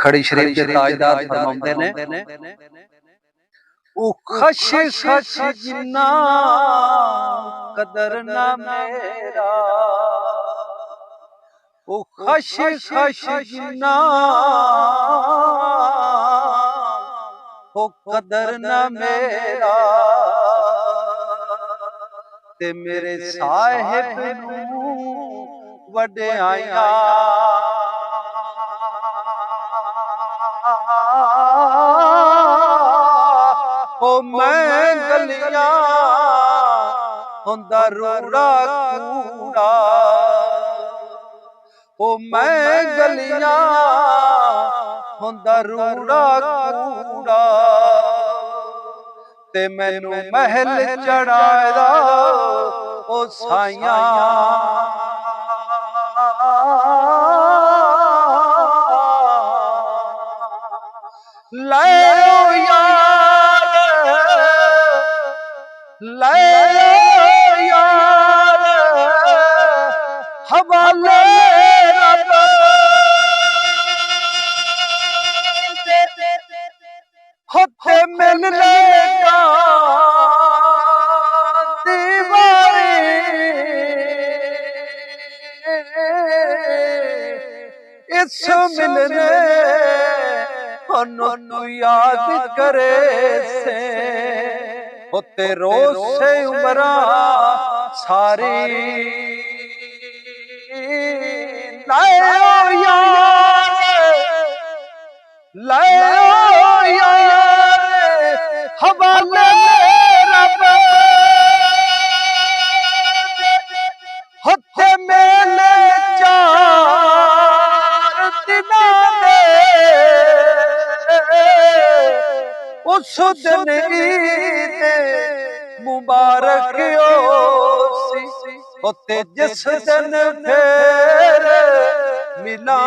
खड़ी शरीफ के ताजदार फरमाते ने ओ खश खश जिन्ना कदर ना मेरा ओ खश खश जिन्ना ओ कदर ना मेरा ते मेरे साहिब नू वड्याइयां ओ मैं गलियां हुंदा रूड़ा कूड़ा ओ मैं गलियां हुंदा रूड़ा कूड़ा ते मैनू महल चढ़ाया ओ साइयां ले यार ले यार हवाले रब होते मिलने का दीवारी इस मिलने को याद करे से होते रोज से उमरा सारी लाओ यार लाओ यार हवाले रब होते मेले चार दिना उस दिन ईद मुबारक होते जिस दिन फिर मिला